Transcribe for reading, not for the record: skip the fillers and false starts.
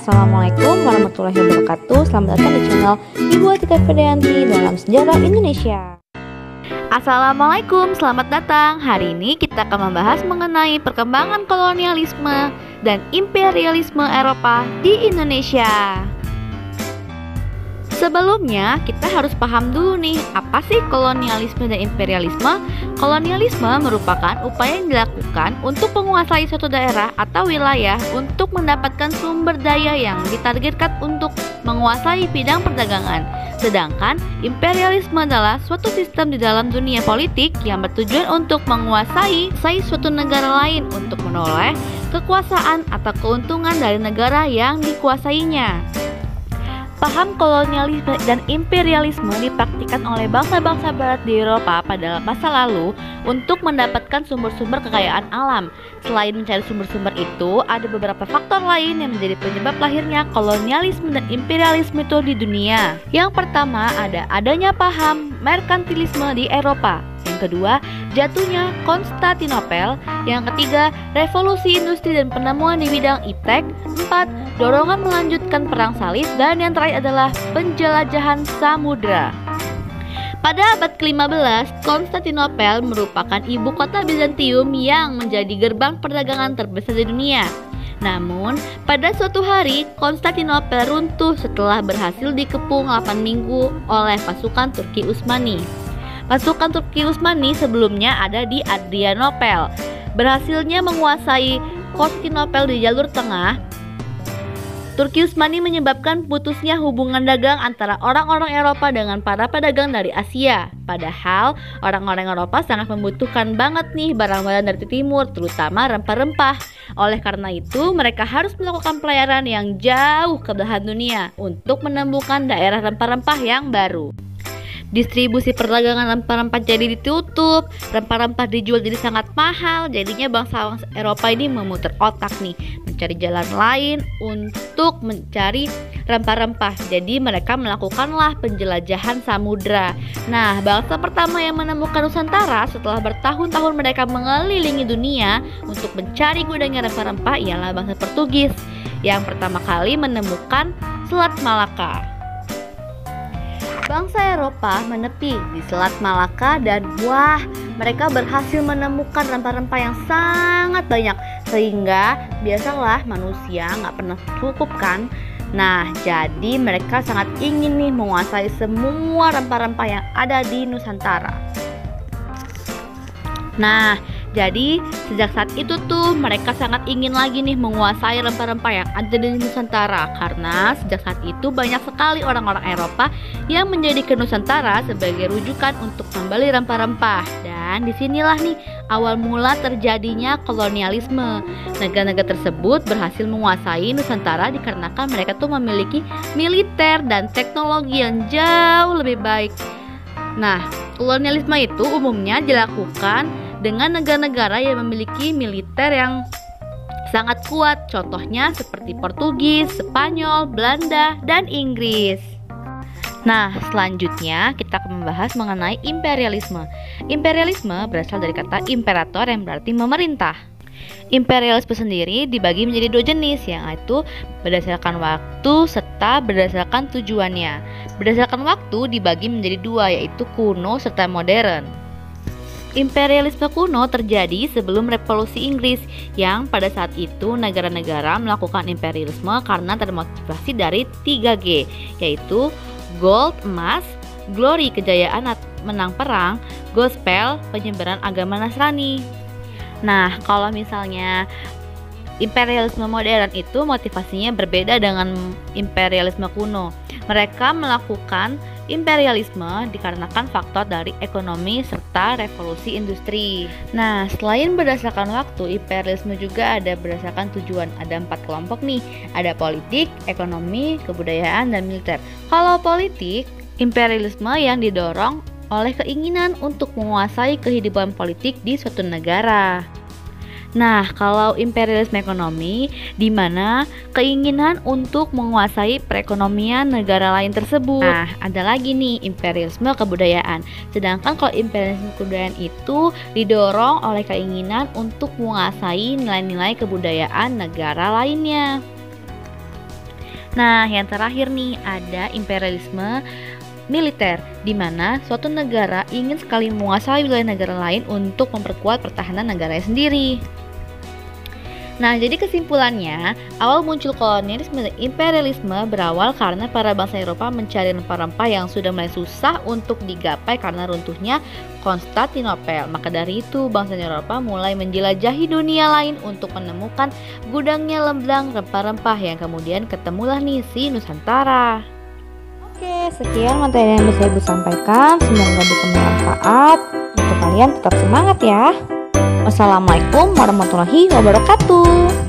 Assalamualaikum warahmatullahi wabarakatuh. Selamat datang di channel Ibu Atika Fedayanti dalam Sejarah Indonesia. Assalamualaikum, selamat datang. Hari ini kita akan membahas mengenai perkembangan kolonialisme dan imperialisme Eropa di Indonesia. Sebelumnya, kita harus paham dulu nih, apa sih kolonialisme dan imperialisme? Kolonialisme merupakan upaya yang dilakukan untuk menguasai suatu daerah atau wilayah untuk mendapatkan sumber daya yang ditargetkan untuk menguasai bidang perdagangan. Sedangkan imperialisme adalah suatu sistem di dalam dunia politik yang bertujuan untuk menguasai suatu negara lain untuk menoleh kekuasaan atau keuntungan dari negara yang dikuasainya. Paham kolonialisme dan imperialisme dipraktikkan oleh bangsa-bangsa barat di Eropa pada masa lalu untuk mendapatkan sumber-sumber kekayaan alam. Selain mencari sumber-sumber itu, ada beberapa faktor lain yang menjadi penyebab lahirnya kolonialisme dan imperialisme itu di dunia. Yang pertama, adanya paham merkantilisme di Eropa. Yang kedua, jatuhnya Konstantinopel. Yang ketiga, revolusi industri dan penemuan di bidang iptek. 4. Dorongan melanjutkan perang salib. Dan yang terakhir adalah penjelajahan samudra. Pada abad ke-15, Konstantinopel merupakan ibu kota Bizantium yang menjadi gerbang perdagangan terbesar di dunia. Namun, pada suatu hari, Konstantinopel runtuh setelah berhasil dikepung 8 minggu oleh pasukan Turki Utsmani. Pasukan Turki Utsmani sebelumnya ada di Adrianopel. Berhasilnya menguasai Konstantinopel di jalur tengah, Turki Utsmani menyebabkan putusnya hubungan dagang antara orang-orang Eropa dengan para pedagang dari Asia. Padahal orang-orang Eropa sangat membutuhkan banget nih barang-barang dari timur, terutama rempah-rempah. Oleh karena itu, mereka harus melakukan pelayaran yang jauh ke belahan dunia untuk menemukan daerah rempah-rempah yang baru. Distribusi perdagangan rempah-rempah jadi ditutup, rempah-rempah dijual jadi sangat mahal. Jadinya bangsa-bangsa Eropa ini memutar otak nih, mencari jalan lain untuk mencari rempah-rempah. Jadi mereka melakukanlah penjelajahan samudra. Nah, bangsa pertama yang menemukan Nusantara setelah bertahun-tahun mereka mengelilingi dunia untuk mencari gudangnya rempah-rempah ialah bangsa Portugis yang pertama kali menemukan Selat Malaka. Bangsa Eropa menepi di Selat Malaka dan mereka berhasil menemukan rempah-rempah yang sangat banyak, sehingga biasalah manusia nggak pernah cukup kan. Nah, jadi mereka sangat ingin nih menguasai semua rempah-rempah yang ada di Nusantara. Nah, jadi sejak saat itu tuh mereka sangat ingin lagi nih menguasai rempah-rempah yang ada di Nusantara. Karena sejak saat itu banyak sekali orang-orang Eropa yang menjadikan Nusantara sebagai rujukan untuk membeli rempah-rempah. Dan disinilah nih awal mula terjadinya kolonialisme. Negara-negara tersebut berhasil menguasai Nusantara dikarenakan mereka tuh memiliki militer dan teknologi yang jauh lebih baik. Nah, kolonialisme itu umumnya dilakukan dengan negara-negara yang memiliki militer yang sangat kuat. Contohnya seperti Portugis, Spanyol, Belanda, dan Inggris. Nah, selanjutnya kita akan membahas mengenai imperialisme. Imperialisme berasal dari kata imperator yang berarti memerintah. Imperialisme sendiri dibagi menjadi dua jenis, yaitu berdasarkan waktu serta berdasarkan tujuannya. Berdasarkan waktu dibagi menjadi dua, yaitu kuno serta modern. Imperialisme kuno terjadi sebelum revolusi Inggris, yang pada saat itu negara-negara melakukan imperialisme karena termotivasi dari 3G, yaitu gold emas, glory kejayaan menang perang, gospel penyebaran agama Nasrani. Nah, kalau misalnya imperialisme modern itu motivasinya berbeda dengan imperialisme kuno. Mereka melakukan imperialisme dikarenakan faktor dari ekonomi serta revolusi industri. Nah, selain berdasarkan waktu, imperialisme juga ada berdasarkan tujuan. Ada 4 kelompok nih, ada politik, ekonomi, kebudayaan, dan militer. Kalau politik, imperialisme yang didorong oleh keinginan untuk menguasai kehidupan politik di suatu negara. Nah, kalau imperialisme ekonomi, di mana keinginan untuk menguasai perekonomian negara lain tersebut. Nah, ada lagi nih imperialisme kebudayaan. Sedangkan kalau imperialisme kebudayaan itu didorong oleh keinginan untuk menguasai nilai-nilai kebudayaan negara lainnya. Nah, yang terakhir nih ada imperialisme militer, di mana suatu negara ingin sekali menguasai wilayah negara lain untuk memperkuat pertahanan negaranya sendiri. Nah, jadi kesimpulannya, awal muncul kolonialisme dan imperialisme berawal karena para bangsa Eropa mencari rempah-rempah yang sudah mulai susah untuk digapai karena runtuhnya Konstantinopel. Maka dari itu, bangsa Eropa mulai menjelajahi dunia lain untuk menemukan gudangnya lembelang rempah-rempah yang kemudian ketemulah nih si Nusantara. Oke, sekian materi yang bisa Ibu sampaikan. Semoga bisa bermanfaat. Untuk kalian tetap semangat ya. Wassalamualaikum warahmatullahi wabarakatuh.